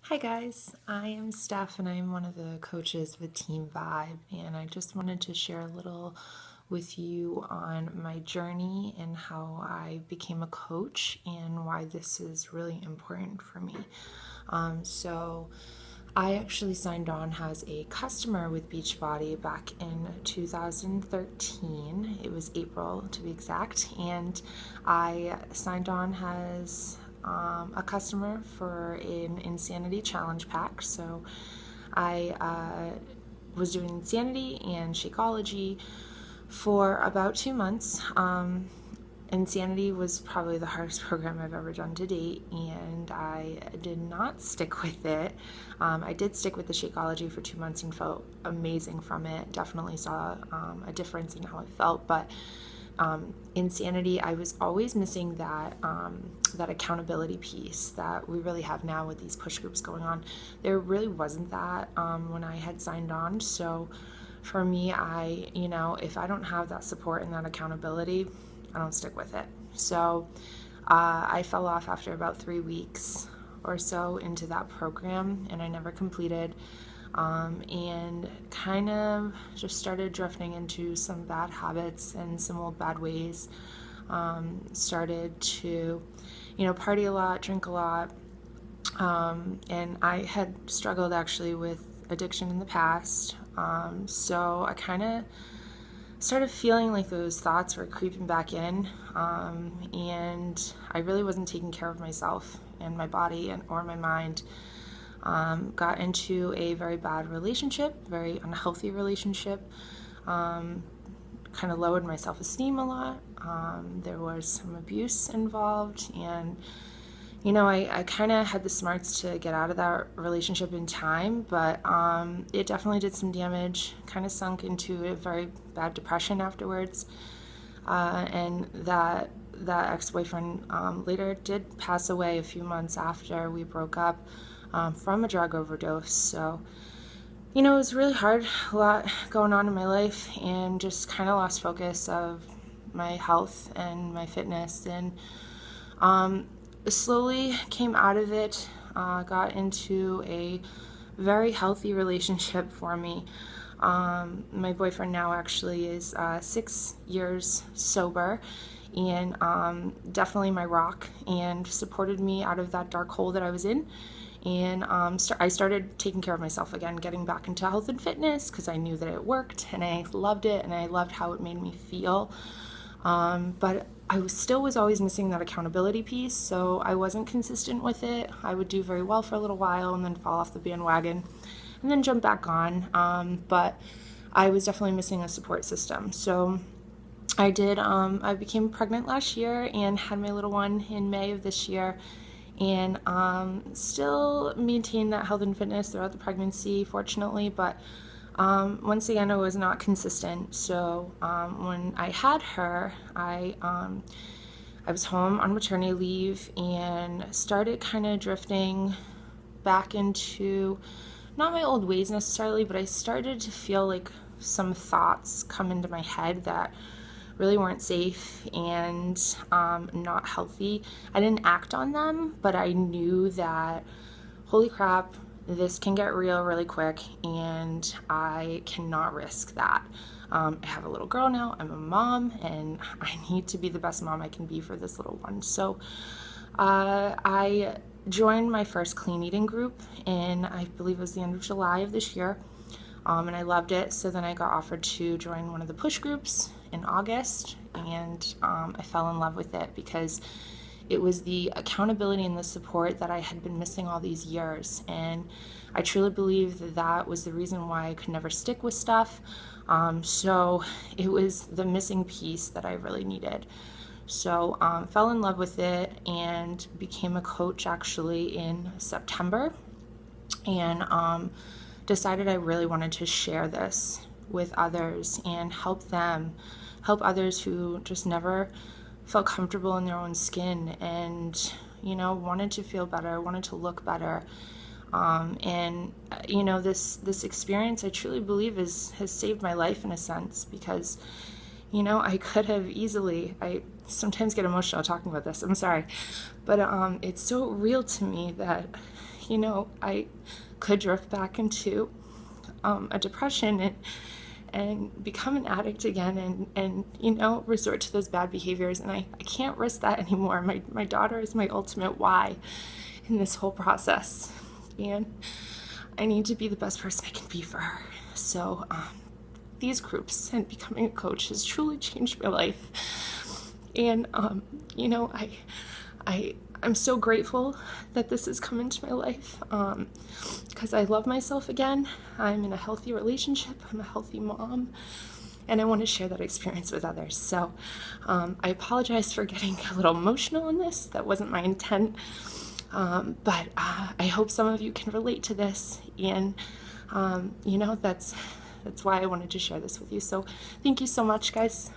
Hi guys, I am Steph and I'm one of the coaches with Team Vibe, and I just wanted to share a little with you on my journey and how I became a coach and why this is really important for me. So I actually signed on as a customer with Beachbody back in 2013. It was April to be exact, and I signed on as a customer for an Insanity Challenge pack. So I was doing Insanity and Shakeology for about 2 months. Insanity was probably the hardest program I've ever done to date, and I did not stick with it. I did stick with the Shakeology for 2 months and felt amazing from it. Definitely saw a difference in how I felt, but Insanity, I was always missing that accountability piece that we really have now with these push groups going on. There really wasn't that when I had signed on. So for me, if I don't have that support and that accountability, I don't stick with it. So I fell off after about 3 weeks or so into that program, and I never completed. And kind of just started drifting into some bad habits and some old bad ways. Started to, party a lot, drink a lot, and I had struggled actually with addiction in the past. So I kind of started feeling like those thoughts were creeping back in, and I really wasn't taking care of myself and my body or my mind. Got into a very bad relationship, very unhealthy relationship. Kind of lowered my self-esteem a lot. There was some abuse involved, and I kind of had the smarts to get out of that relationship in time, but it definitely did some damage. Kind of sunk into a very bad depression afterwards, and that ex-boyfriend later did pass away a few months after we broke up from a drug overdose. So it was really hard, a lot going on in my life, and just kind of lost focus of my health and my fitness, and slowly came out of it, got into a very healthy relationship for me. My boyfriend now actually is 6 years sober, and definitely my rock, and supported me out of that dark hole that I was in. And I started taking care of myself again, getting back into health and fitness because I knew that it worked and I loved it and I loved how it made me feel. But I was always missing that accountability piece, so I wasn't consistent with it. I would do very well for a little while and then fall off the bandwagon and then jump back on. But I was definitely missing a support system. So I became pregnant last year and had my little one in May of this year, and still maintained that health and fitness throughout the pregnancy, fortunately, but once again, I was not consistent. So when I had her, I was home on maternity leave and started kind of drifting back into not my old ways necessarily, but I started to feel like some thoughts come into my head that really weren't safe and not healthy. I didn't act on them, but I knew that, holy crap, this can get real really quick, and I cannot risk that. I have a little girl now, I'm a mom, and I need to be the best mom I can be for this little one. So I joined my first clean eating group in, I believe it was the end of July of this year. And I loved it. So then I got offered to join one of the push groups in August, and I fell in love with it because it was the accountability and the support that I had been missing all these years. And I truly believe that was the reason why I could never stick with stuff. So it was the missing piece that I really needed. So fell in love with it and became a coach actually in September, and decided I really wanted to share this with others and help others who just never felt comfortable in their own skin, and wanted to feel better, wanted to look better. This experience, I truly believe, has saved my life in a sense, because I could have easily, I sometimes get emotional talking about this, I'm sorry, but it's so real to me that I could drift back into a depression and become an addict again and resort to those bad behaviors. And I can't risk that anymore. My daughter is my ultimate why in this whole process. And I need to be the best person I can be for her. So these groups and becoming a coach has truly changed my life. And, I'm so grateful that this has come into my life because I love myself again. I'm in a healthy relationship. I'm a healthy mom. And I want to share that experience with others. So I apologize for getting a little emotional in this. That wasn't my intent. But I hope some of you can relate to this. And, that's why I wanted to share this with you. So thank you so much, guys.